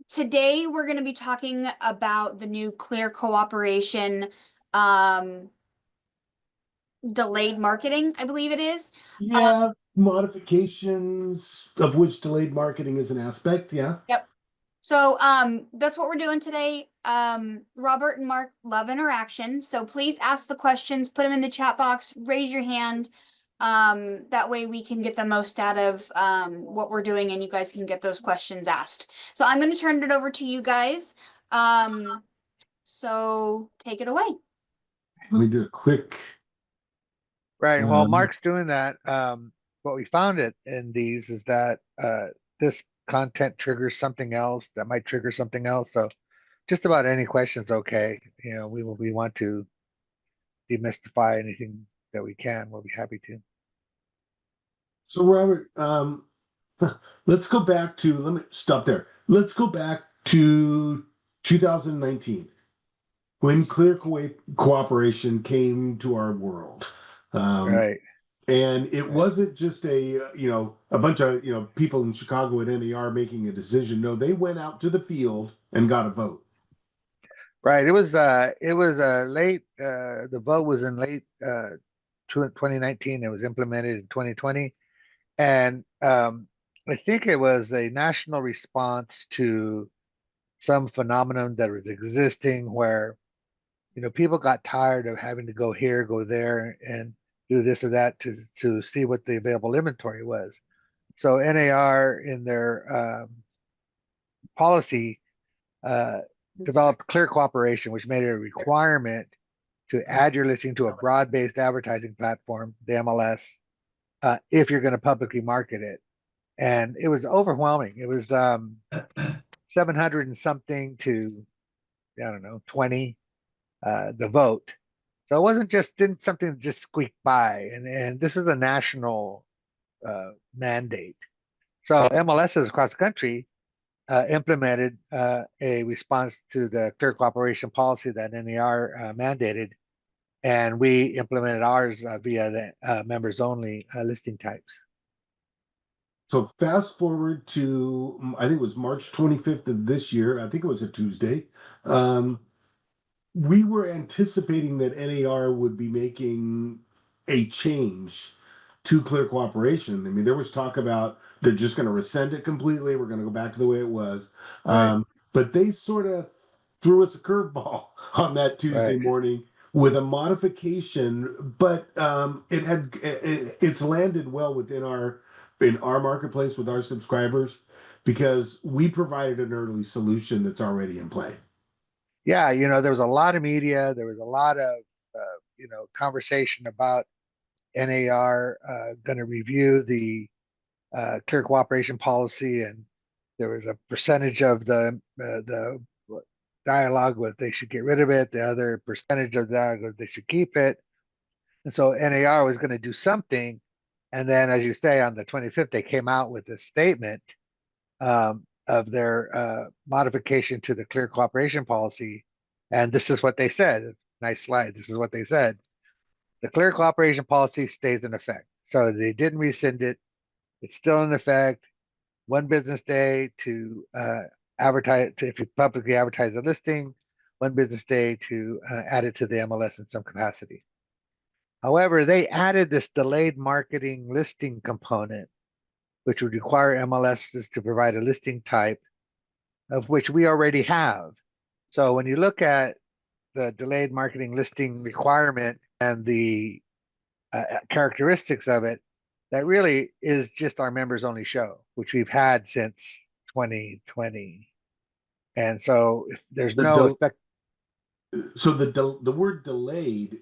Today we're going to be talking about the new Clear Cooperation um, delayed marketing, I believe it is. Yeah, modifications of which delayed marketing is an aspect. Yeah. Yep. So that's what we're doing today. Robert and Mark love interaction, so please ask the questions, put them in the chat box, raise your hand. That way we can get the most out of what we're doing, and you guys can get those questions asked. So I'm going to turn it over to you guys. So take it away. Let me do a quick. Right. And while Um, Mark's doing that, what we found in these is that this content triggers something else that might trigger something else. So just about any question's okay. We want to demystify anything that we can. We'll be happy to. so Robert, let's go back to. Let me stop there. Let's go back to 2019 when cooperation came to our world. Um, Right. and it Right. wasn't just a bunch of people in Chicago at NAR making a decision. No, they went out to the field and got a vote. Right. It was late the vote was in late 2019. It was implemented in 2020. And I think it was a national response to some phenomenon that was existing where people got tired of having to go here, go there, and do this or that to see what the available inventory was. So NAR in their policy uh, developed clear cooperation, which made it a requirement to add your listing to a broad-based advertising platform, the MLS, if you're going to publicly market it. And it was overwhelming. It was 700 and something to, I don't know, 20, the vote. So it wasn't just didn't something that just squeak by. And this is a national mandate. So MLSs across the country implemented a response to the clear cooperation policy that NAR mandated, and we implemented ours via the members only listing types. So fast forward to I think it was March 25th of this year. I think it was a Tuesday. Um, we were anticipating that NAR would be making a change to clear cooperation. I mean, there was talk about they're just going to rescind it completely. We're going to go back to the way it was. Right, But they sort of threw us a curveball on that Tuesday right. morning with a modification, but it's landed well within our marketplace with our subscribers because we provided an early solution that's already in play. Yeah, there was a lot of media. There was a lot of conversation about NAR going to review the clear cooperation policy, and there was a percentage of the dialogue with they should get rid of it. The other percentage of that they should keep it. And so NAR was going to do something, and then, as you say, on the 25th, they came out with a statement of their modification to the clear cooperation policy. And this is what they said. Nice slide. This is what they said. The clear cooperation policy stays in effect. So they didn't rescind it. It's still in effect. One business day to advertise, if you publicly advertise a listing, one business day to add it to the MLS in some capacity. However, they added this delayed marketing listing component, which would require MLSs to provide a listing type of which we already have. So when you look at the delayed marketing listing requirement and the characteristics of it, that really is just our members only show, which we've had since 2020. And so if there's The no del- effect. so the word delayed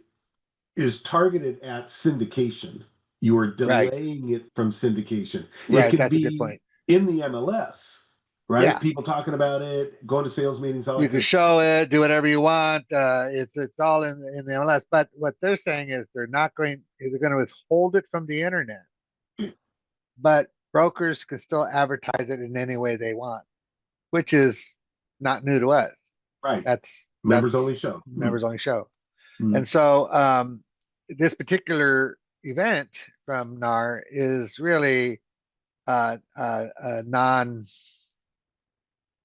is targeted at syndication. You are Right, delaying it from syndication. It right. can That's a good be point. in the MLS, right? Yeah, People talking about it, going to sales meetings, all you that can good show it, do whatever you want. It's all in the MLS. But what they're saying is they're going to withhold it from the internet, stuff. but brokers can still advertise it in any way they want, which is not new to us. Right. Members only That's show. members only show. Mm. And so this particular event from NAR is really a non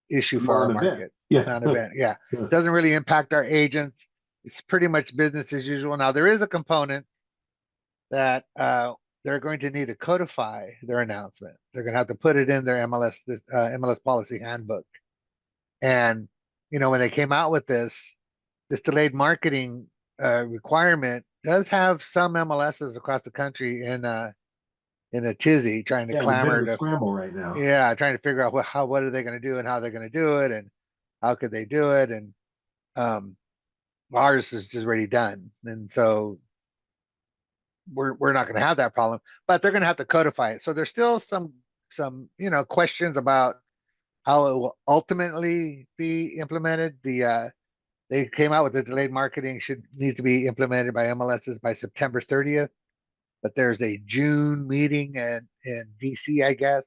issue It's a for our non-event. market. Yeah. Non-event, yeah. Yeah. Doesn't really impact our agents. It's pretty much business as usual. Now there is a component that they're going to need to codify their announcement. They're going to have to put it in their MLS policy handbook. And when they came out with this delayed marketing requirement does have some MLSs across the country in a tizzy, trying to Yeah, in a bit of clamor a to, scramble right now. yeah, trying to figure out what are they going to do and how they're going to do it and how could they do it. And um, ours is just already done, and so we're not going to have that problem. But they're going to have to codify it. So there's still some questions about how it will ultimately be implemented. They came out with the delayed marketing should need to be implemented by MLSs by September 30th, but there's a June meeting in DC, I guess,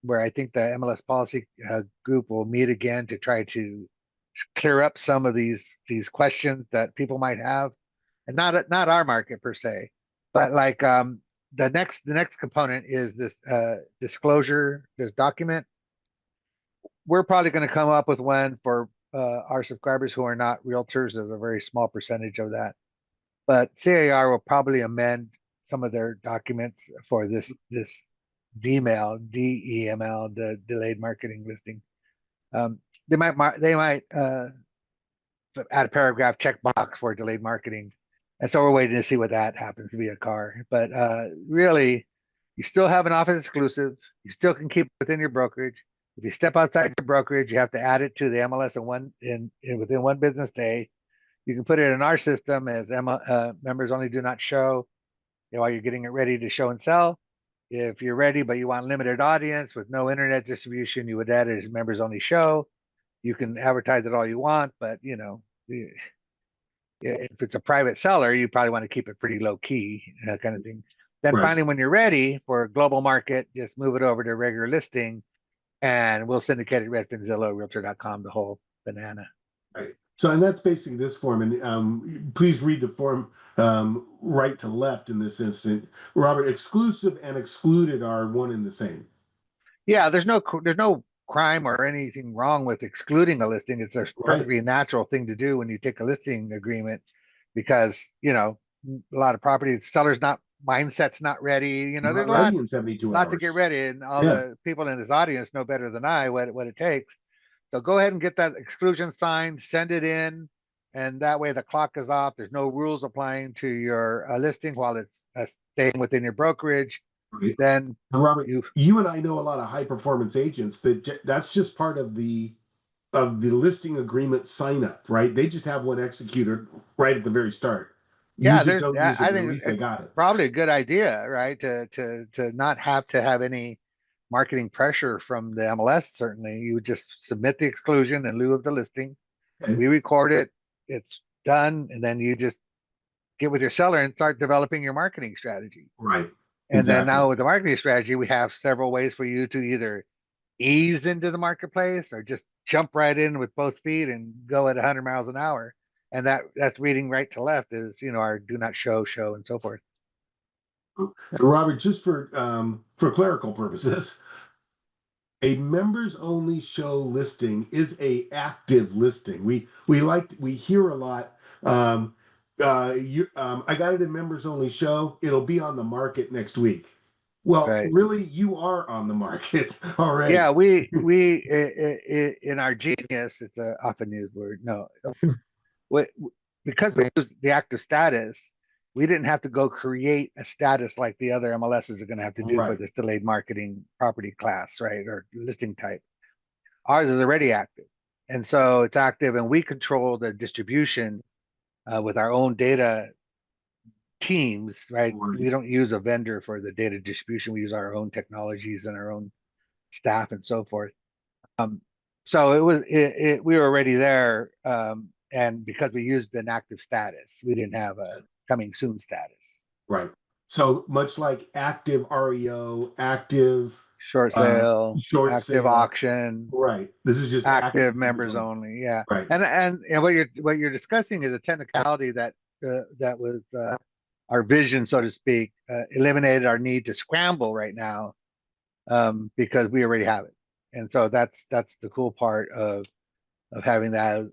where I think the MLS policy group will meet again to try to clear up some of these questions that people might have, and not our market per se, but like the next component is this disclosure, this document. We're probably going to come up with one for our subscribers who are not realtors. There's a very small percentage of that, but CAR will probably amend some of their documents for this DML, the delayed marketing listing. They might add a paragraph checkbox for delayed marketing, and so we're waiting to see what that happens via CAR. But really, you still have an office exclusive. You still can keep it within your brokerage. If you step outside your brokerage, you have to add it to the MLS within one business day. You can put it in our system as members only do not show while you're getting it ready to show and sell. If you're ready, but you want limited audience with no internet distribution, you would add it as members only show. You can advertise it all you want, but if it's a private seller, you probably want to keep it pretty low key, kind of thing. Then Right. finally, when you're ready for a global market, just move it over to regular listing, and we'll syndicate it Redfin, Zillow, Realtor.com, the whole banana. Right. So, and that's basically this form. And please read the form right to left in this instant. Robert, exclusive and excluded are one and the same. Yeah, there's no crime or anything wrong with excluding a listing. It's a perfectly natural thing to do when you take a listing agreement, because a lot of property sellers mindset's not ready. Not there's a ready in 72 lot to hours. get ready, and all Yeah. the people in this audience know better than I what it takes. So go ahead and get that exclusion signed, send it in, and that way the clock is off. There's no rules applying to your listing while it's staying within your brokerage. Right. Then And Robert, you and I know a lot of high performance agents that's just part of the listing agreement sign up, right? They just have one executed right at the very start. Use it, don't use it, I but at think least they got it. probably a good idea, right? To not have to have any marketing pressure from the MLS. Certainly, you would just submit the exclusion in lieu of the listing. Okay. We record it, it's done, and then you just get with your seller and start developing your marketing strategy. Right. And then Exactly. now with the marketing strategy, we have several ways for you to either ease into the marketplace or just jump right in with both feet and go at 100 miles an hour. And that's reading right to left is our do not show, and so forth. And Robert, just for clerical purposes, a members only show listing is a active listing. We hear a lot. I got it in members only show. It'll be on the market next week. Well, Right. really, you are on the market already. Yeah, we in our genius, it's an often used word. No, because we use the active status, we didn't have to go create a status like the other MLSs are going to have to do for Right. this delayed marketing property class, right, or listing type. Ours is already active, and so it's active, and we control the distribution with our own data teams, right? Right. We don't use a vendor for the data distribution. We use our own technologies and our own staff and so forth. So we were already there, and because we used an active status, we didn't have a coming soon status. Right. So much like active REO, active Short sale, short active sale. auction, Right. This is just active members only. Yeah. Right. And what you're discussing is a technicality that was our vision, so to speak, eliminated our need to scramble right now, because we already have it. And so that's the cool part of having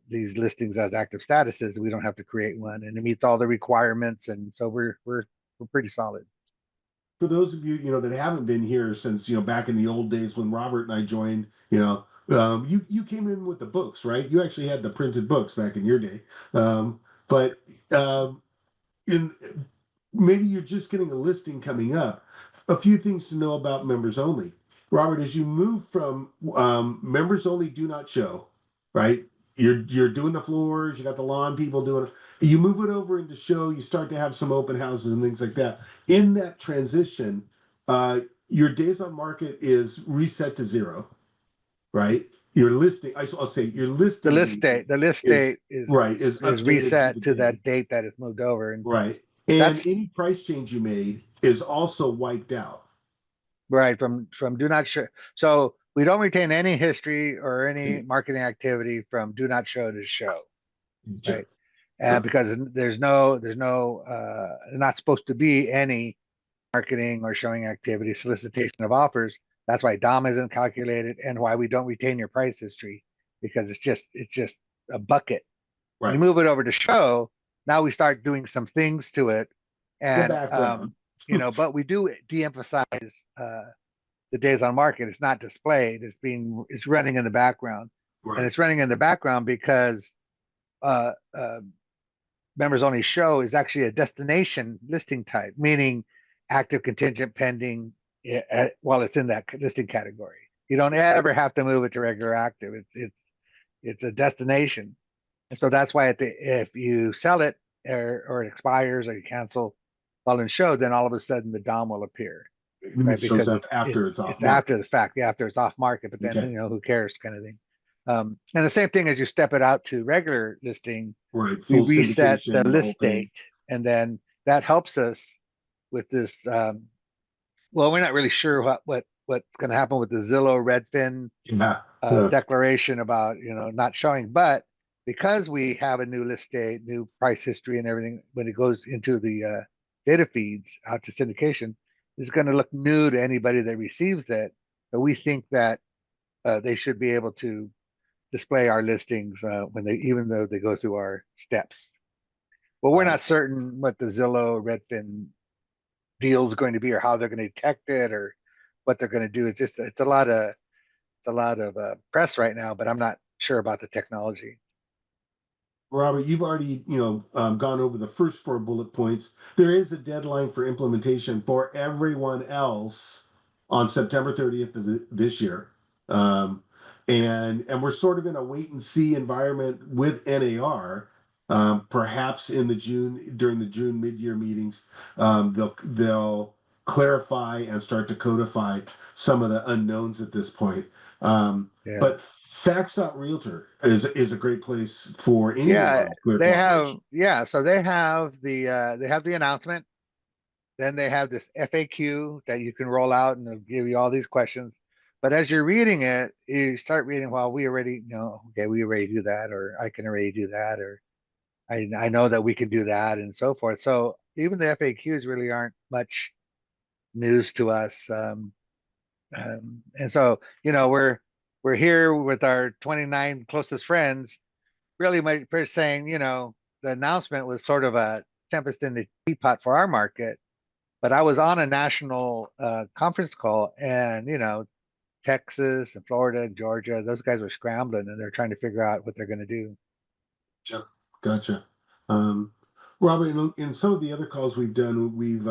these listings as active statuses. We don't have to create one, and it meets all the requirements, and so we're pretty solid. For those of you, that haven't been here since, back in the old days when Robert and I joined, you came in with the books, right? You actually had the printed books back in your day. But in maybe you're just getting a listing coming up. A few things to know about members only. Robert, as you move from members only do not show, right? You're doing the floors, you got the lawn people doing it. You move it over into show, you start to have some open houses and things like that. In that transition, your days on market is reset to 0, right? Your listing, I'll say your listing The list is date right, is is updated to reset the to day. that date that it's moved over, and Right. And that's any price change you made is also wiped out. right from do not show. So we don't retain any history or any Okay. marketing activity from do not show to show, Sure. right? And because there's not supposed to be any marketing or showing activity, solicitation of offers. That's why DOM isn't calculated, and why we don't retain your price history, because it's just a bucket. When you Right. move it over to show, now we start doing some things to it, The and background. but we do de-emphasize the days on market. It's not displayed. It's running in the background, and Right. it's running in the background because uh, uh, members only show is actually a destination listing type, meaning active, contingent, pending, while it's in that listing category. You don't ever have to move it to regular active. It's a destination, and so that's why if you sell it, or it expires, or you cancel while in show, then all of a sudden the DOM will appear, It right? shows Because up after it's off it's after market. the fact, after it's off market, but then Okay. who cares, kind of thing. And the same thing as you step it out to regular listing, Right. we Full reset the syndication, the whole list thing. date, and then that helps us with this. Well, we're not really sure what's going to happen with the Zillow Redfin Yeah. Yeah. declaration about not showing, but because we have a new list date, new price history, and everything, when it goes into the data feeds out to syndication, it's going to look new to anybody that receives that. But we think that they should be able to display our listings even though they go through our steps. Well, we're not certain what the Zillow Redfin deal is going to be, or how they're going to detect it, or what they're going to do. It's a lot of press right now, but I'm not sure about the technology. Robert, you've already, gone over the first 4 bullet points. There is a deadline for implementation for everyone else on September 30th of this year. Um, and we're sort of in a wait and see environment with NAR. Perhaps during the June mid-year meetings, they'll clarify and start to codify some of the unknowns at this point. Yeah, But Facts.Realtor is a great place for anyone yeah, on clear they have. cooperation. Yeah, so they have the announcement. Then they have this FAQ that you can roll out, and it'll give you all these questions. But as you're reading it, you start reading, well, we already know, okay, we already do that, or I can already do that, or I know that we can do that, and so forth. So even the FAQs really aren't much news to us. And so, we're here with our 29 closest friends, really much saying, the announcement was sort of a tempest in the teapot for our market. But I was on a national conference call, and Texas and Florida and Georgia, those guys were scrambling, and they're trying to figure out what they're going to do. Gotcha. Gotcha. Um, Robert, in some of the other calls we've done, we've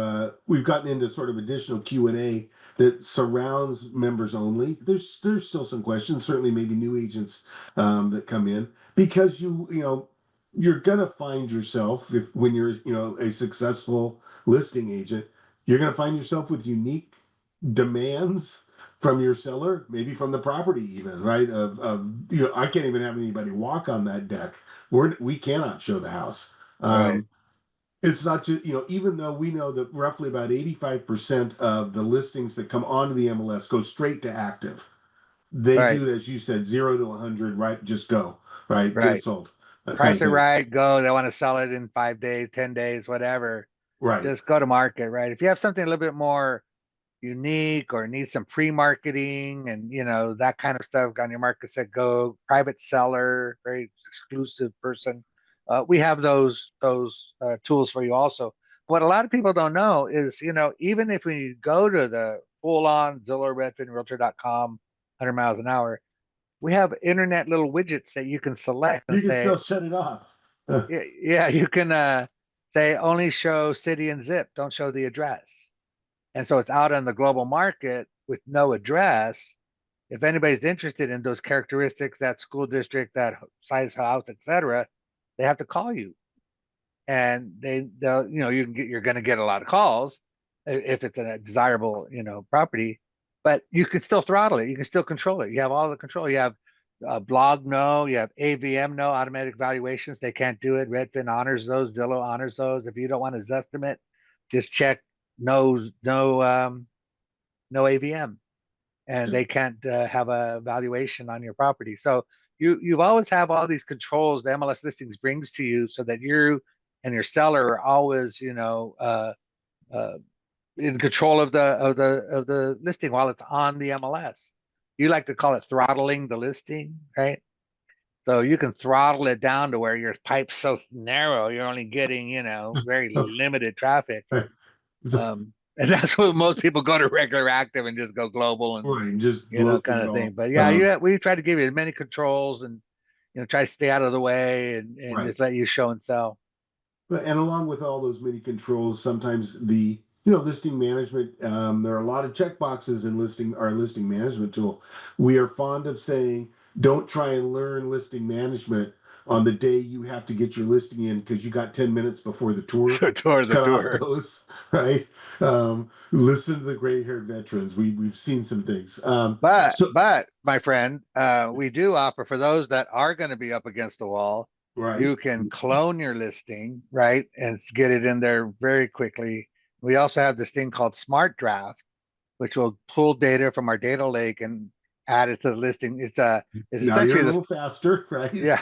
gotten into sort of additional Q&A that surrounds members only. There's still some questions, certainly maybe new agents that come in, because you're gonna find yourself, if when you're a successful listing agent, you're gonna find yourself with unique demands from your seller, maybe from the property even, right? I can't even have anybody walk on that deck. We cannot show the house. Right, It's not just, even though we know that roughly about 85% of the listings that come onto the MLS go straight to active. They right, do, as you said, 0 to 100, right? Just go, right? Get it right. sold, that kind Price of it thing. right, go. They want to sell it in 5 days, 10 days, whatever. Right. Just go to market, right? If you have something a little bit more unique or need some pre-marketing and that kind of stuff on your market set go, private seller, very exclusive person, we have those tools for you also. What a lot of people don't know is, even if we go to the full-on Zillow, Redfin, Realtor.com, 100 miles an hour, we have internet little widgets that you can select and You can say, still shut it off. yeah, you can say only show city and zip, don't show the address. And so it's out on the global market with no address. If anybody's interested in those characteristics, that school district, that size house, etc., they have to call you, and they'll you're going to get a lot of calls if it's a desirable property, but you can still throttle it, you can still control it, you have all the control. You have blog no, you have AVM no, automatic valuations, they can't do it. Redfin honors those, Zillow honors those. If you don't want to Zestimate, just check no AVM, and they can't have a valuation on your property. So you've always have all these controls the MLS listings brings to you, so that you and your seller are always uh, in control of the listing while it's on the MLS. You like to call it throttling the listing, right? So you can throttle it down to where your pipe's so narrow, you're only getting, very limited traffic. Right. So, And that's what most people go to regular active and just go global and right, just looking kind at of thing. all. But yeah, we try to give you as many controls and try to stay out of the way and Right. just let you show and sell. And along with all those many controls, sometimes the listing management, there are a lot of check boxes in our listing management tool. We are fond of saying, don't try and learn listing management on the day you have to get your listing in because you got 10 minutes before the tour. The Cut off tour. those, right? Listen to the gray-haired veterans. We've seen some things. So But my friend, we do offer for those that are going to be up against the wall, right, you can clone your listing, right, and get it in there very quickly. We also have this thing called Smart Draft, which will pull data from our data lake and add it to the listing. It's now you're essentially a this. little faster, right? Yeah.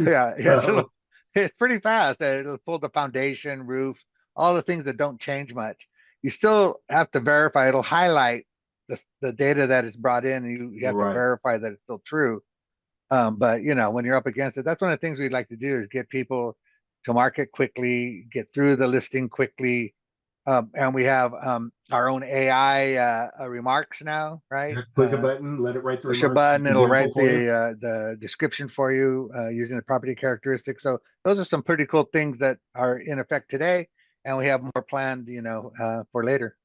It's pretty fast. It'll pull the foundation, roof, all the things that don't change much. You still have to verify. It'll highlight the data that is brought in, and you have to Right. verify that it's still true. But when you're up against it, that's one of the things we'd like to do is get people to market quickly, get through the listing quickly. And we have our own AI remarks now, right? Click a button, let it write the Push a remarks button, it'll example write for you. the description for you using the property characteristics. So those are some pretty cool things that are in effect today, and we have more planned, for later.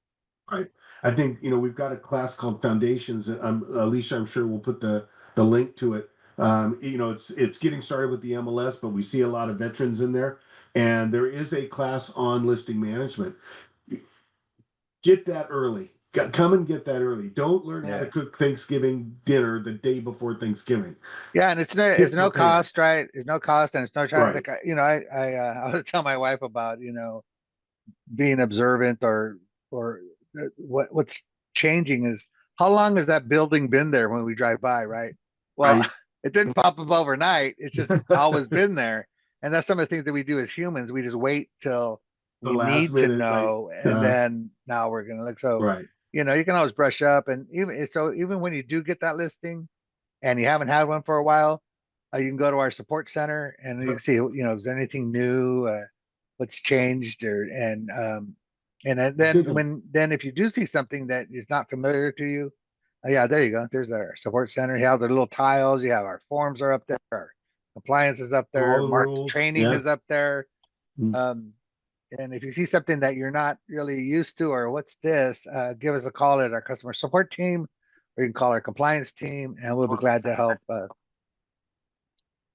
Right. I think we've got a class called Foundations. Alicia, I'm sure we'll put the link to it. It's getting started with the MLS, but we see a lot of veterans in there, and there is a class on listing management. Get that early. Come and get that early. Don't learn how to Yeah. cook Thanksgiving dinner the day before Thanksgiving. Yeah, and it's Get no prepared. cost, right? It's no cost, and it's no try. Right. Like I was tell my wife about being observant or what's changing is how long has that building been there when we drive by, right? Well, Right. it didn't pop up overnight. It's just always been there. And that's some of the things that we do as humans. We just wait till The we last need to minute, like, know, and then now we're gonna look. So, right. you can always brush up, and even when you do get that listing and you haven't had one for a while, you can go to our support center and you can Yep. see, is there anything new, what's changed, and then if you do see something that is not familiar to you, yeah, there you go. There's our support center. You have the little tiles. You have our forms are up there. Our compliance is up there. All the Marked rules. training Yeah. is up there. Mm. And if you see something that you're not really used to, or what's this, give us a call at our customer support team, or you can call our compliance team, and we'll be glad to help.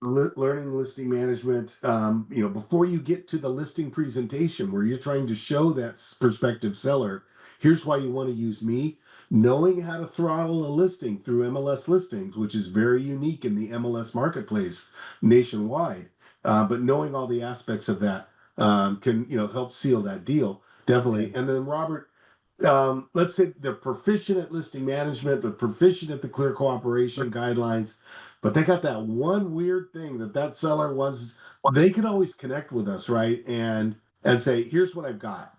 Learning listing management, before you get to the listing presentation where you're trying to show that prospective seller, here's why you want to use me. Knowing how to throttle a listing through MLS listings, which is very unique in the MLS marketplace nationwide, but knowing all the aspects of that can help seal that deal Yeah. definitely. And then Robert, let's say they're proficient at listing management, they're proficient at the clear cooperation guidelines, but they got that one weird thing that seller wants. They can always connect with us, right? And say, here's what I've got.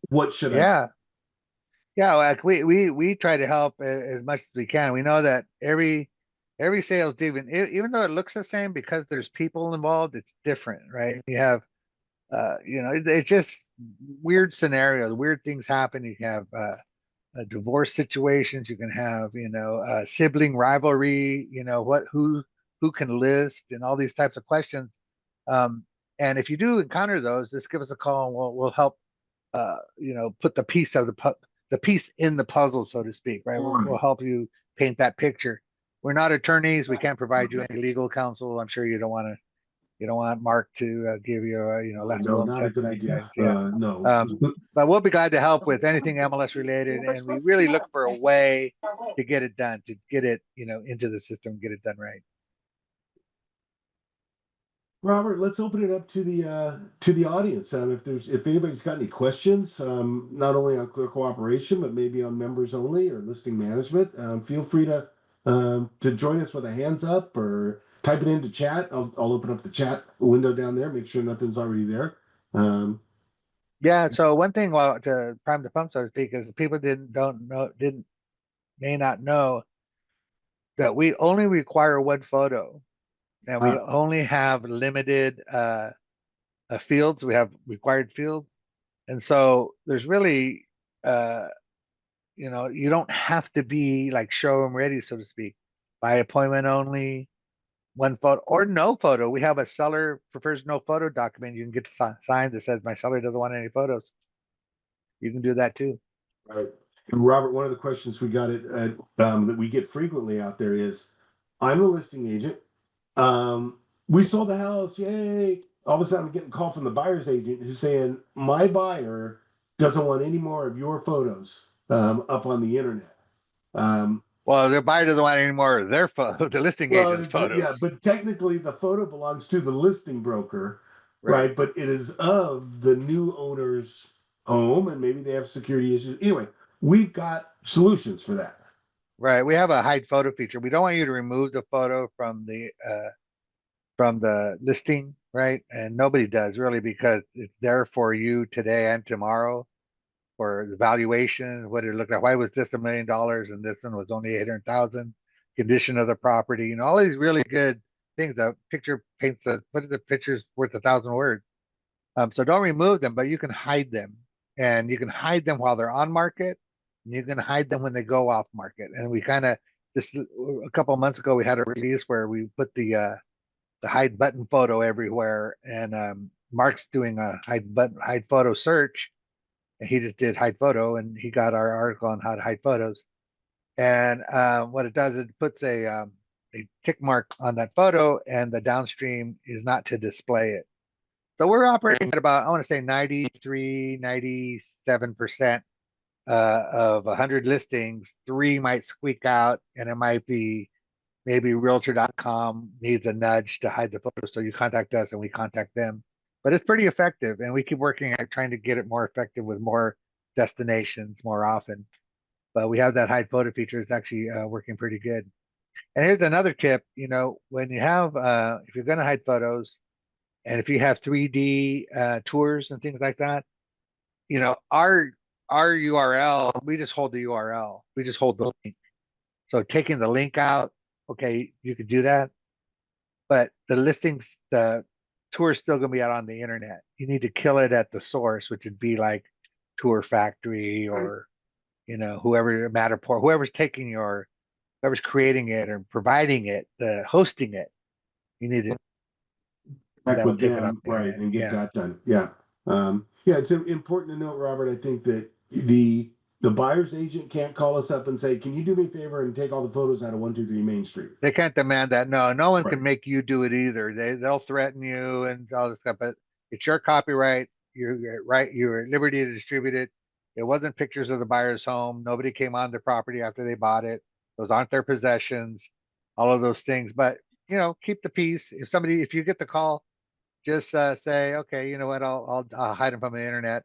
What should I? Yeah. Yeah, like we try to help as much as we can. We know that every sales even even though it looks the same, because there's people involved, it's different, right? You have it's just weird scenarios, weird things happen. You have divorce situations, you can have sibling rivalry, what who can list, and all these types of questions. Um, and if you do encounter those, just give us a call, and we'll help put the piece in the puzzle, so to speak, right? We'll help you paint that picture. We're not attorneys. We can't provide you any legal counsel. I'm sure you don't want Mark to give you a last No, will and not a good testament. idea. Yeah. No. But we'll be glad to help with anything MLS related, and we really look for a way to get it done, to get it into the system, get it done right. Robert, let's open it up to the audience. If anybody's got any questions, not only on clear cooperation, but maybe on members only or listing management, feel free to join us with a hands up or type it into chat. I'll open up the chat window down there, make sure nothing's already there. Yeah. So one thing, well, to prime the pump, so to speak, is people may not know that we only require one photo, and we only have limited fields. We have required fields, and so there's really you don't have to be like showroom ready, so to speak. By appointment only, one photo or no photo. We have a seller prefers no photo document. You can get signed that says my seller doesn't want any photos. You can do that too. Right. And Robert, one of the questions we got that we get frequently out there is, I'm a listing agent. We sold the house, yay! All of a sudden, I'm getting a call from the buyer's agent who's saying my buyer doesn't want any more of your photos up on the internet. Well, the buyer doesn't want any more of their photo, the listing agent's photos. Yeah, but technically the photo belongs to the listing broker, right? But it is of the new owner's home, and maybe they have security issues. Anyway, we've got solutions for that. Right. We have a hide photo feature. We don't want you to remove the photo from the listing, right? And nobody does really, because it's there for you today and tomorrow for the valuation, what it looked like. Why was this $1 million and this one was only 800,000? Condition of the property, all these really good things. The picture paints what is the picture's worth 1,000 words. So don't remove them, but you can hide them, and you can hide them while they're on market, and you can hide them when they go off market. And we kind of a couple of months ago we had a release where we put the hide button photo everywhere, and Mark's doing a hide photo search, and he just did hide photo, and he got our article on how to hide photos. And what it does, it puts a tick mark on that photo, and the downstream is not to display it. So we're operating at about, I want to say 93, 97% of 100 listings. 3 might squeak out, and it might be maybe realtor.com needs a nudge to hide the photo. So you contact us and we contact them. But it's pretty effective, and we keep working at trying to get it more effective with more destinations more often. But we have that hide photo feature. It's actually working pretty good. And here's another tip, when you have, if you're going to hide photos, and if you have 3D tours and things like that, our URL, we just hold the URL. We just hold the link. So taking the link out, okay, you could do that. But the tour is still going to be out on the internet. You need to kill it at the source, which would be like Tour Factory or, whoever, Matterport, whoever's creating it or providing it, hosting it. You need to back with them, right, and get that done. Yeah. Yeah, it's important to note, Robert, I think that the buyer's agent can't call us up and say, can you do me a favor and take all the photos out of 123 Main Street? They can't demand that. No one can make you do it either. They'll threaten you and all this stuff, but it's your copyright. You're right. You're at liberty to distribute it. It wasn't pictures of the buyer's home. Nobody came on their property after they bought it. Those aren't their possessions, all of those things. But, keep the peace. If you get the call, just say, okay, you know what, I'll hide them from the internet.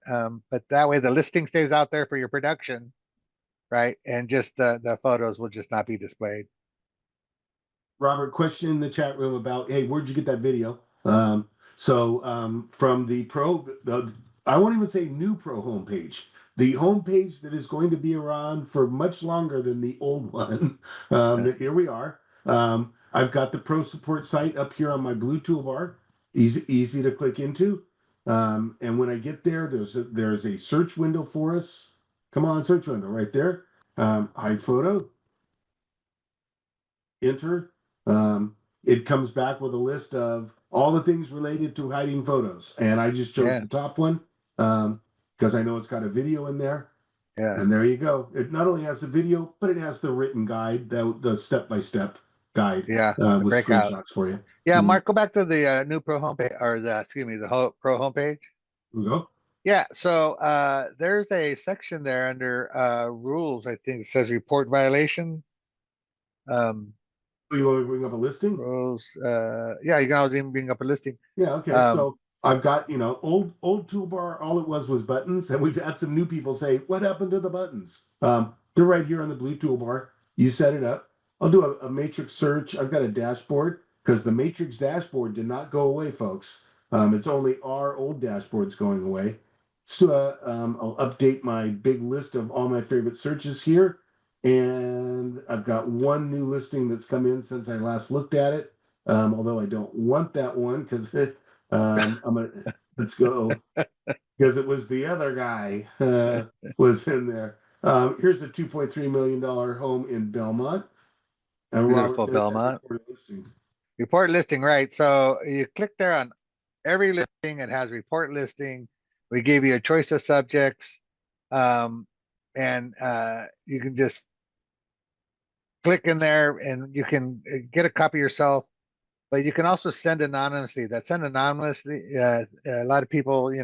But that way the listing stays out there for your production, right? And just the photos will just not be displayed. Robert, question in the chat room about, hey, where'd you get that video? From the I won't even say new pro homepage. the homepage that is going to be around for much longer than the old one. Here we are. I've got the pro support site up here on my blue toolbar, easy to click into. And when I get there, there's a search window for us. Come on, search window right there. Hide photo, enter. It comes back with a list of all the things related to hiding photos. And I just chose Yeah. the top one because I know it's got a video in there. Yeah. And there you go. It not only has the video, but it has the written guide, the step-by-step guide Yeah. The with breakout. screenshots for you. Yeah, Mhm. Mark, go back to the new pro homepage, or excuse me, the pro homepage. Here we go. Yeah, so there's a section there under rules, I think it says report violation. You want to bring up a listing? Rules, yeah, you can always even bring up a listing. Yeah, okay. So I've got, old toolbar, all it was buttons, and we've had some new people say, what happened to the buttons? They're right here on the blue toolbar. You set it up. I'll do a matrix search. I've got a dashboard because the matrix dashboard did not go away, folks. It's only our old dashboards going away. So I'll update my big list of all my favorite searches here. And I've got one new listing that's come in since I last looked at it. Although I don't want that one because let's go because it was the other guy was in there. Here's a $2.3 million home in Belmont. And Robert, Beautiful there's that Belmont. reported listing. Report listing, right? So you click there on every listing. It has report listing. We gave you a choice of subjects, and you can just click in there, and you can get a copy yourself. But you can also send anonymously. That send anonymously. A lot of people, you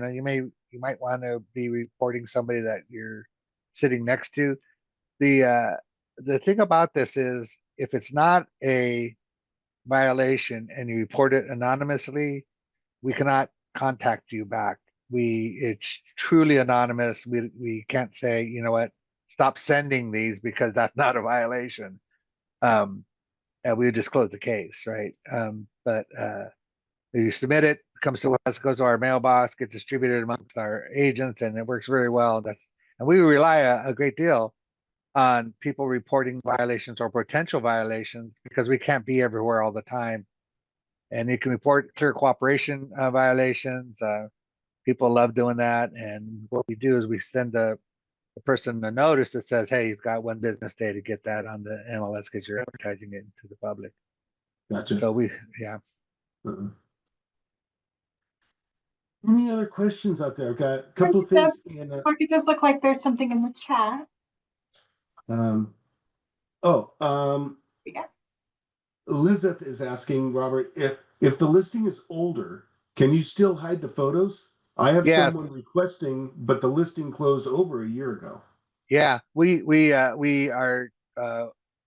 might want to be reporting somebody that you're sitting next to. The thing about this is, if it's not a violation and you report it anonymously, we cannot contact you back. It's truly anonymous. We can't say, you know what, stop sending these because that's not a violation. And we just close the case, right? But if you submit it, comes to us, goes to our mailbox, gets distributed amongst our agents, and it works very well. And we rely a great deal on people reporting violations or potential violations because we can't be everywhere all the time. And you can report clear cooperation violations. People love doing that. And what we do is we send the person a notice that says, hey, you've got one business day to get that on the MLS because you're advertising it to the public. Gotcha. So yeah. Any other questions out there? I've got a couple of things in. Mark, it does look like there's something in the chat. Yeah. Elizabeth is asking, Robert, if the listing is older, can you still hide the photos? I have someone requesting, but the listing closed over a year ago. Yeah, we are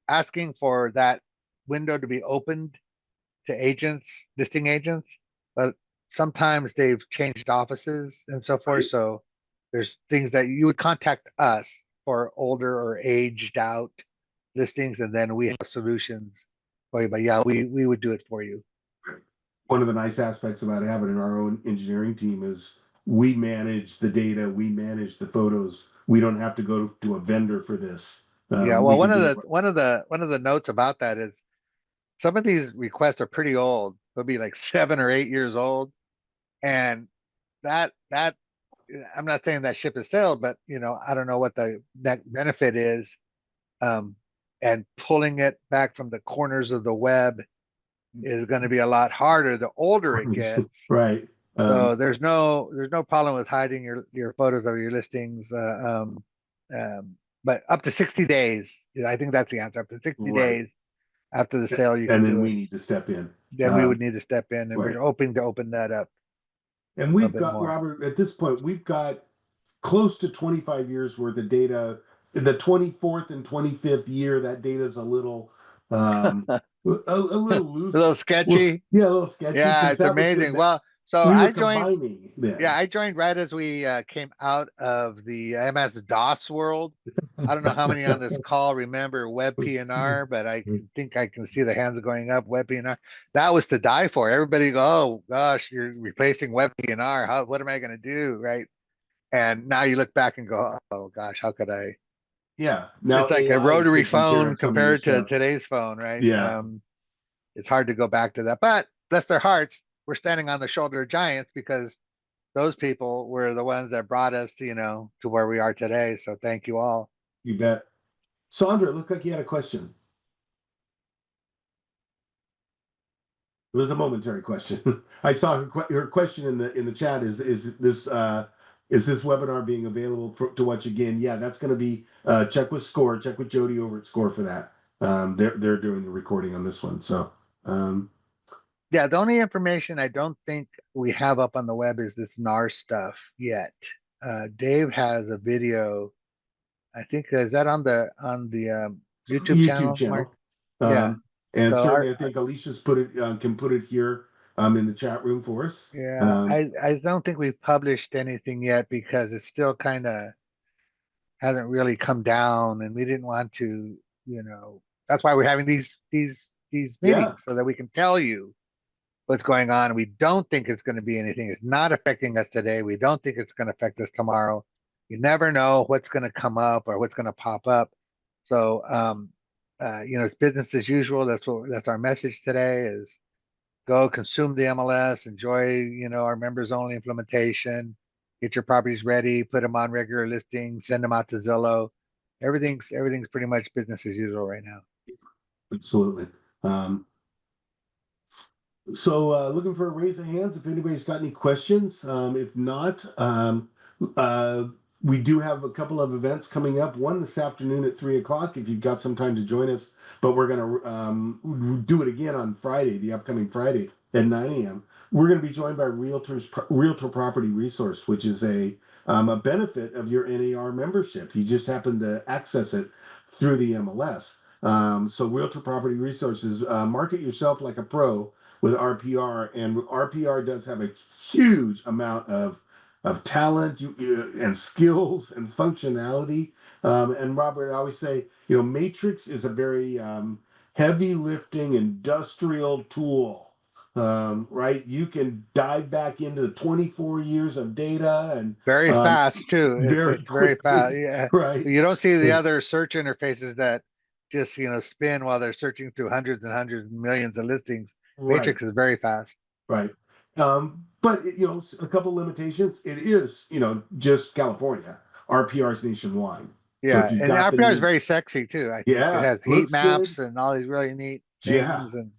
asking for that window to be opened to agents, listing agents, but sometimes they've changed offices and so forth. Right. So there's things that you would contact us for older or aged out listings, and then we have solutions for you. But yeah, we would do it for you. One of the nice aspects about having our own engineering team is we manage the data, we manage the photos. We don't have to go to a vendor for this. Yeah, well, one of the notes about that is some of these requests are pretty old. They'll be like 7 or 8 years old, and that I'm not saying that ship has sailed, but I don't know what the net benefit is. And pulling it back from the corners of the web is going to be a lot harder the older it gets. Right. So there's no problem with hiding your photos of your listings. But up to 60 days, I think that's the answer. Up to 60 days after the sale, you can and then do we it. need to step in. Then we would need to step in, and we're hoping to open that up. And we've got, Robert, at this point, we've got close to 25 years worth of data. The 24th and 25th year, that data is a little a little loose, a little sketchy. Yeah, a little sketchy. Yeah, it's amazing. Well, so I joined. Yeah, I joined right as we came out of the MS-DOS world. I don't know how many on this call remember WebPNR, but I think I can see the hands going up. WebPNR, that was to die for. Everybody go, oh gosh, you're replacing WebPNR. What am I going to do, right? And now you look back and go, oh gosh, how could I? Yeah. Now It's like a AI is rotary taking care phone of some of your compared to stuff. today's phone, right? Yeah. It's hard to go back to that. But bless their hearts, we're standing on the shoulder of giants because those people were the ones that brought us, to where we are today. So thank you all. You bet. Sandra, it looked like you had a question. It was a momentary question. I saw her question in the chat. Is this webinar being available to watch again? Yeah, that's going to be check with Score, check with Jody over at Score for that. They're doing the recording on this one. So Yeah, the only information I don't think we have up on the web is this NAR stuff yet. Dave has a video. I think is that on the YouTube YouTube channel, Mark? channel. Yeah. And So certainly I think Alicia's can put it here in the chat room for us. yeah, I don't think we've published anything yet because it's still kind of hasn't really come down, and we didn't want to, that's why we're having these Yeah. meetings so that we can tell you what's going on. We don't think it's going to be anything. It's not affecting us today. We don't think it's going to affect us tomorrow. You never know what's going to come up or what's going to pop up. So, it's business as usual. That's our message today is go consume the MLS, enjoy, our members only implementation, get your properties ready, put them on regular listings, send them out to Zillow. Everything's pretty much business as usual right now. Absolutely. Looking for a raise of hands if anybody's got any questions. If not, we do have a couple of events coming up. One this afternoon at 3:00 if you've got some time to join us. But we're going to do it again on Friday, the upcoming Friday at 9 a.m. We're going to be joined by Realtor Property Resource, which is a benefit of your NAR membership. You just happen to access it through the MLS. So Realtor Property Resources, market yourself like a pro with RPR, and RPR does have a huge amount of talent and skills and functionality. And Robert, I always say, Matrix is a very heavy lifting industrial tool. Right? You can dive back into 24 years of data and very fast too. very It's very fast. quickly, Yeah. right? You don't see the other search interfaces that just, spin while they're searching through hundreds and hundreds and millions of listings. Right. Matrix is very fast. Right. But a couple limitations. It is, just California. RPR is nationwide. Yeah, So if you've and got the RPR is very needs, sexy too. I think it yeah, has heat looks maps good. and all these really neat Yeah. things, and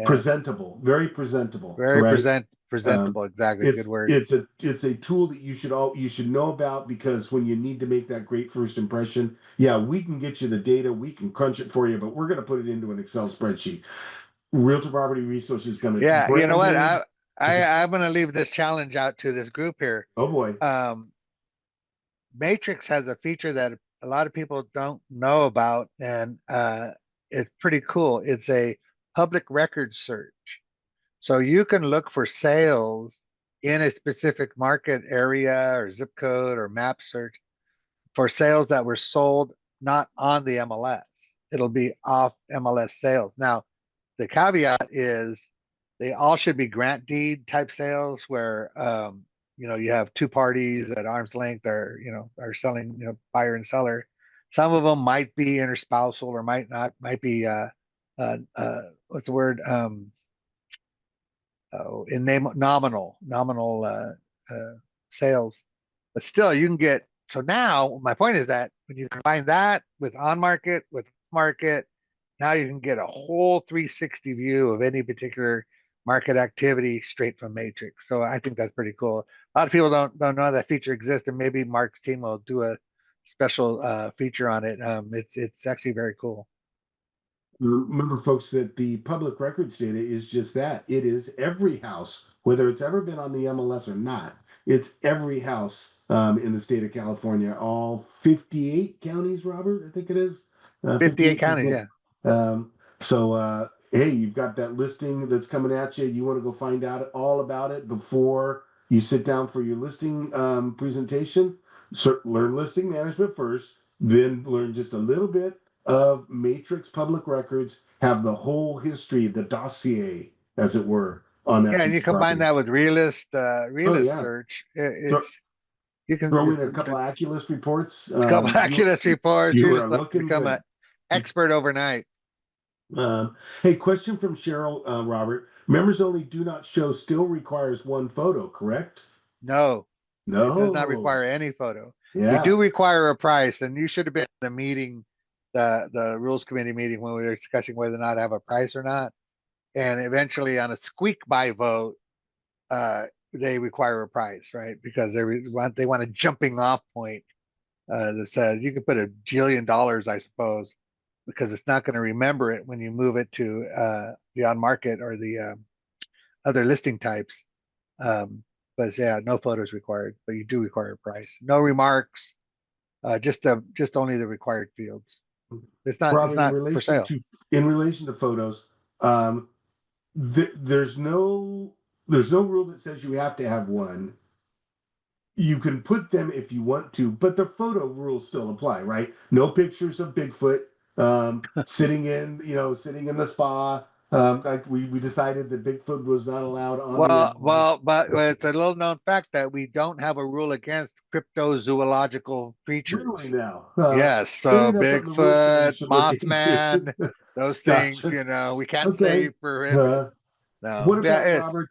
Presentable, very presentable, very right? presentable. Exactly, good word. It's a tool that you should know about, because when you need to make that great first impression, yeah, we can get you the data, we can crunch it for you, but we're going to put it into an Excel spreadsheet. Realtor Property Resources is going to Yeah, you know what? brand I'm going to leave this challenge out to this group here. Oh boy. Matrix has a feature that a lot of people don't know about, and it's pretty cool. It's a public record search. So you can look for sales in a specific market area or zip code or map search for sales that were sold not on the MLS. It'll be off MLS sales. Now, the caveat is they all should be grant deed type sales where you have two parties at arm's length are selling, buyer and seller. Some of them might be interspousal or might not, might be what's the word? In name nominal sales, but still you can get. So now my point is that when you combine that with on market with market, now you can get a whole 360 view of any particular market activity straight from Matrix. So I think that's pretty cool. A lot of people don't know that feature exists, and maybe Mark's team will do a special feature on it. It's actually very cool. Remember, folks, that the public records data is just that. It is every house, whether it's ever been on the MLS or not. It's every house in the state of California, all 58 counties, Robert, I think it is. 58 counties, yeah. Hey, you've got that listing that's coming at you. You want to go find out all about it before you sit down for your listing presentation. Learn listing management first, then learn just a little bit of Matrix public records, have the whole history, the dossier, as it were, on that. Yeah, and you combine that with realist yeah. search. You can throw just in a couple of Oculus reports. couple Oculus reports. You You're are just like looking become good. an expert overnight. Hey, question from Cheryl, Robert. Members only do not show still requires one photo, correct? No, it does not No. require any photo. We Yeah. do require a price, and you should have been in the meeting, the rules committee meeting when we were discussing whether or not to have a price or not. And eventually, on a squeak by vote, they require a price, right? Because they want a jumping off point that says you can put $1 jillion, I suppose, because it's not going to remember it when you move it to the on market or the other listing types. But yeah, no photos required, but you do require a price. No remarks, just only the required fields. It's Robert, not for sale. in relation to photos, um, there's no rule that says you have to have one. You can put them if you want to, but the photo rules still apply, right? No pictures of Bigfoot sitting in the spa. Like we decided that Bigfoot was not allowed on the MLS. But it's a little known fact that we don't have a rule against cryptozoological Really creatures. now. Yes, Maybe so that's something the rules committee Bigfoot, should look into. Mothman, those things, Gotcha. we can't Okay. say prohibit. What No, yeah, about Robert?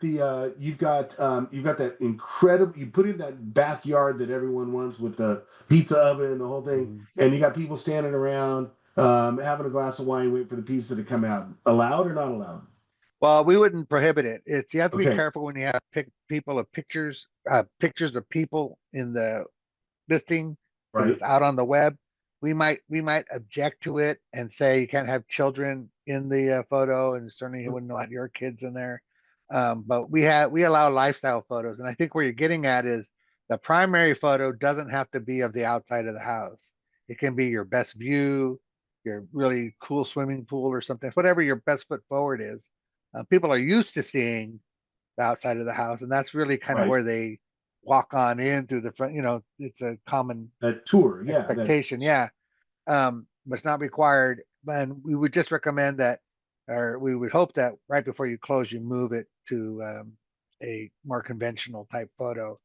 You've got that incredible. You put in that backyard that everyone wants with the pizza oven and the whole thing, Mhm. and you got people standing around having a glass of wine, waiting for the pizza to come out. Allowed or not allowed? Well, we wouldn't prohibit it. You have to be Okay, careful when you have people of pictures of people in the listing because right, it's out on the web. We might object to it and say you can't have children in the photo, and certainly you wouldn't want your kids in there. But we allow lifestyle photos, and I think where you're getting at is the primary photo doesn't have to be of the outside of the house. It can be your best view, your really cool swimming pool or something, whatever your best foot forward is. People are used to seeing the outside of the house, and that's really kind of right. where they walk on in through the front. It's a common That tour, yeah, expectation, yeah. But it's not required. And we would just recommend that, or we would hope that right before you close, you move it to a more conventional type photo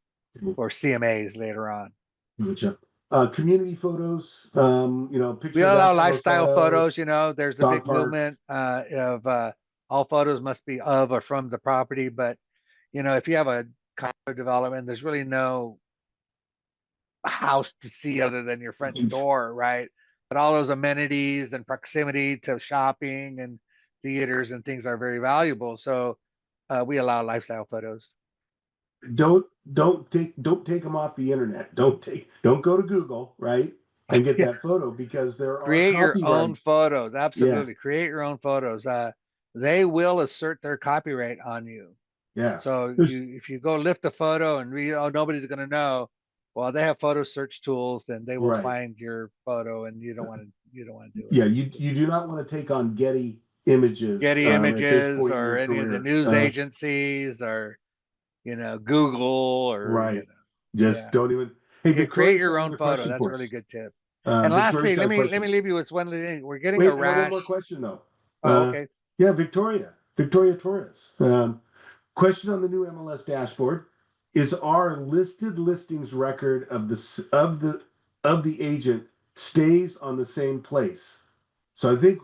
or CMAs later on. Gotcha. Community photos, We picture of allow avocados, lifestyle photos. There's a dog big park. movement of all photos must be of or from the property. But if you have a condo development, there's really no house to see other than your front door, right? But all those amenities and proximity to shopping and theaters and things are very valuable. So we allow lifestyle photos. Don't take them off the internet. Don't go to Google, right? And get that photo because there are Create your own copyrights. photos. Yeah, Absolutely. Create your own photos. They will assert their copyright on you. yeah. So There's if you go lift a photo and read, oh, nobody's going to know. Well, they have photo search tools, and they will right. find your photo, and you don't want to do it. Yeah, you do not want to take on Getty images Getty at this Images point in or your any of the career. news agencies or Google or Right. Just yeah. don't even. Hey, Yeah, create Victoria's got your own another photo. question That's a for really us. good tip. And Victoria's lastly, got a let me question. leave you with one thing. We're getting a Wait, I got one more rash. question though. Oh, okay. Yeah, Victoria Torres. Question on the new MLS dashboard: is our listed listings record of the agent stays on the same place? So I think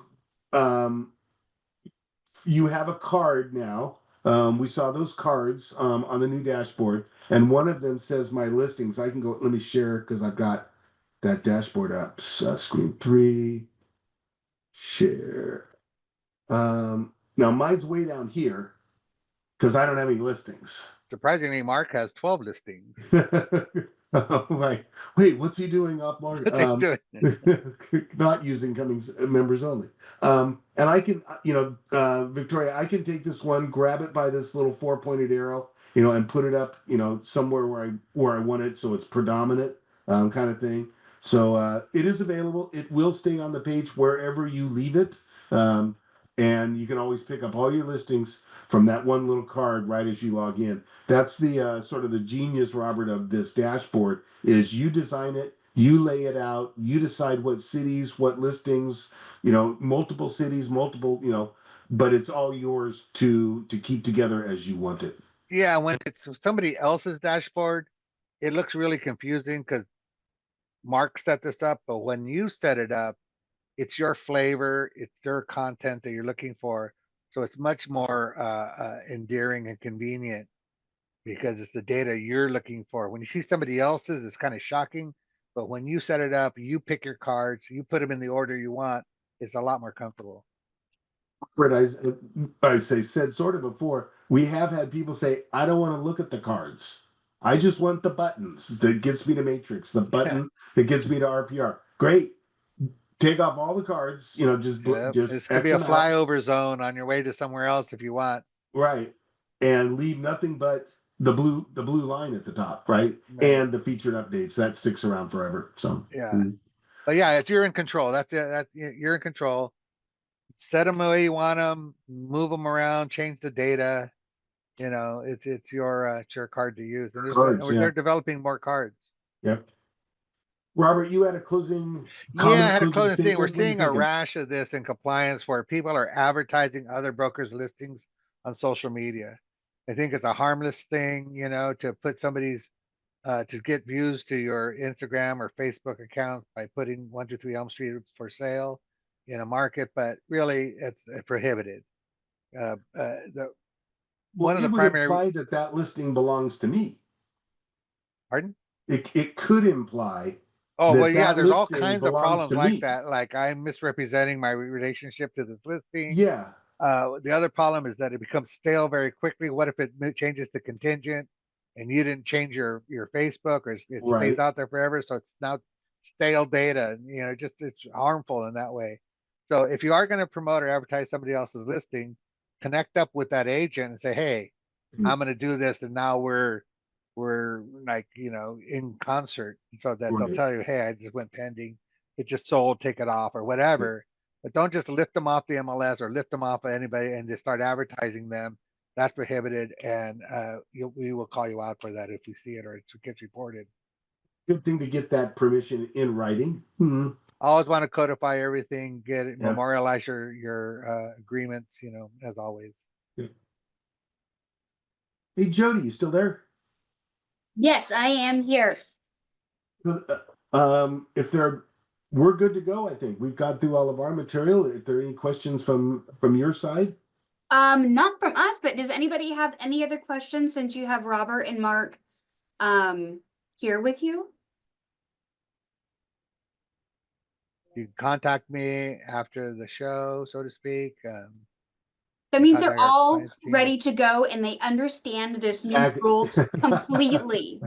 you have a card now. We saw those cards on the new dashboard, and one of them says my listings. I can go. Let me share because I've got that dashboard up. Screen 3, share. Now mine's way down here because I don't have any listings. Surprisingly, Mark has 12 listings. Oh, right. Wait, what's he doing up, Mark? What's he doing? Not using Cummings members only. And I can, Victoria, I can take this one, grab it by this little 4-pointed arrow, and put it up, somewhere where I want it, so it's predominant, kind of thing. So it is available. It will stay on the page wherever you leave it, and you can always pick up all your listings from that one little card right as you log in. That's the sort of the genius, Robert, of this dashboard is you design it, you lay it out, you decide what cities, what listings, multiple cities, but it's all yours to keep together as you want it. Yeah, when it's somebody else's dashboard, it looks really confusing because Mark set this up, but when you set it up, it's your flavor, it's your content that you're looking for. So it's much more endearing and convenient because it's the data you're looking for. When you see somebody else's, it's kind of shocking. But when you set it up, you pick your cards, you put them in the order you want, it's a lot more comfortable. But I said sort of before, we have had people say, I don't want to look at the cards. I just want the buttons that gets me to Matrix, the button that gets me to RPR. Great. Take off all the cards, just Yep. just This could be X a them out. flyover zone on your way to somewhere else if you want. Right. And leave nothing but the blue line at the top, right? Right. And the featured updates that sticks around forever. So Yeah. But yeah, it's you're in control. That's it. You're in control. Set them the way you want them, move them around, change the data. It's your card to use. And Cards, yeah. they're developing more cards. Yep. Robert, you had a closing Yeah, I comment, had a closing thing. We're statement. What are you seeing a thinking? rash of this in compliance where people are advertising other brokers' listings on social media. I think it's a harmless thing, to put somebody's to get views to your Instagram or Facebook accounts by putting 123 Elm Street for sale in a market, but really it's prohibited. One of It the would primary, imply that listing belongs to me. pardon? It could imply Oh, well, yeah, that there's all listing kinds of belongs problems to like me. that. Like I'm misrepresenting my relationship to this listing. Yeah. The other problem is that it becomes stale very quickly. What if it changes to contingent and you didn't change your Facebook, or it stays Right. out there forever? So it's now stale data. Just it's harmful in that way. So if you are going to promote or advertise somebody else's listing, connect up with that agent and say, hey, I'm going to do this, and now we're like in concert, so that they'll Right. tell you, hey, I just went pending, it just sold, take it off or whatever. But don't just lift them off the MLS or lift them off of anybody and just start advertising them. That's prohibited, and we will call you out for that if we see it or it gets reported. Good thing to get that permission in writing. I always want to codify everything, get it, Yeah. memorialize your agreements, as always. Hey, Jody, you still there? Yes, I am here. We're good to go. I think we've got through all of our material. If there are any questions from your side? Not from us, but does anybody have any other questions since you have Robert and Mark here with you? You can contact me after the show, so to speak. That means they're contact our all compliance team. ready to go and they understand this new rule completely.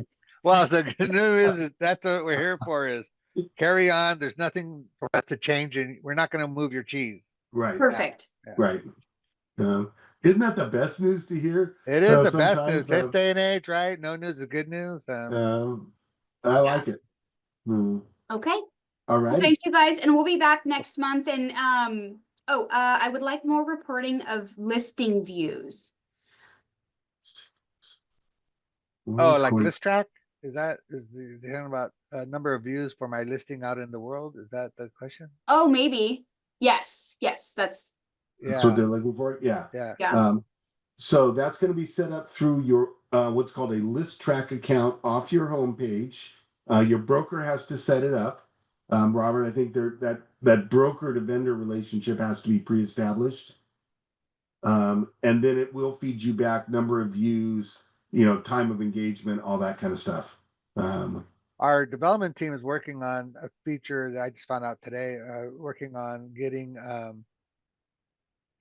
Well, the good news is that's what we're here for, is carry on. There's nothing for us to change, and we're not going to move your cheese. Right. Perfect. Yeah. Right. Isn't that the best news to hear? It is the best sometimes, news this day and age, right? No news is good news. I like it. Okay. All Well, right. thank you guys, and we'll be back next month. And I would like more reporting of listing views. Oh, like list track? Is the talking about a number of views for my listing out in the world? Is that the question? Oh, maybe. Yes. That's what they're looking for. Yeah. yeah. So that's going to be set up through your what's called a list track account off your homepage. Your broker has to set it up. Robert, I think that broker to vendor relationship has to be pre-established. And then it will feed you back number of views, time of engagement, all that kind of stuff. Our development team is working on a feature that I just found out today, working on getting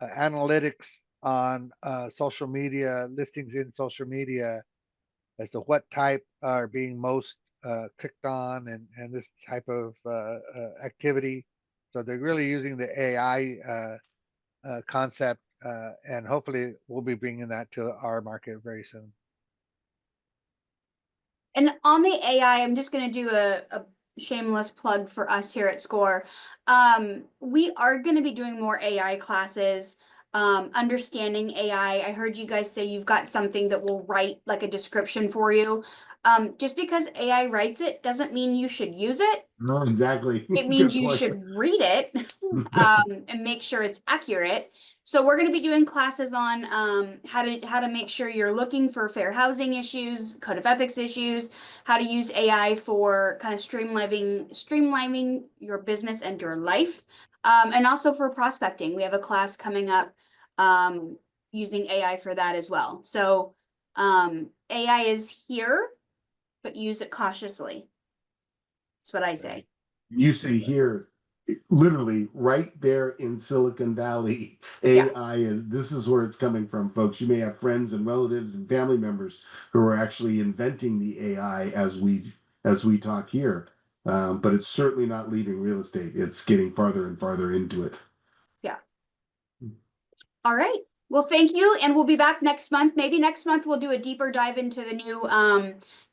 analytics on social media, listings in social media, as to what type are being most clicked on and this type of activity. So they're really using the AI concept, and hopefully we'll be bringing that to our market very soon. And on the AI, I'm just going to do a shameless plug for us here at SCORE. We are going to be doing more AI classes, understanding AI. I heard you guys say you've got something that will write like a description for you. Just because AI writes it doesn't mean you should use it. No, exactly. It means you should read it and make sure it's accurate. So we're going to be doing classes on how to make sure you're looking for fair housing issues, code of ethics issues, how to use AI for kind of streamlining your business and your life, and also for prospecting. We have a class coming up using AI for that as well. So AI is here, but use it cautiously. That's what I say. You say here, literally right there in Silicon Valley, Yeah. AI is, this is where it's coming from, folks. You may have friends and relatives and family members who are actually inventing the AI as we talk here. But it's certainly not leaving real estate. It's getting farther and farther into it. Yeah. All right. Well, thank you. And we'll be back next month. Maybe next month we'll do a deeper dive into the new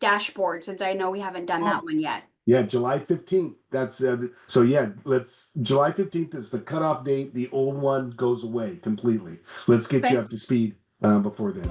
dashboard, since I know we haven't done that one yet. Yeah, July 15th. That's so yeah, July 15th is the cutoff date. The old one goes away completely. Let's get Okay. you up to speed before then.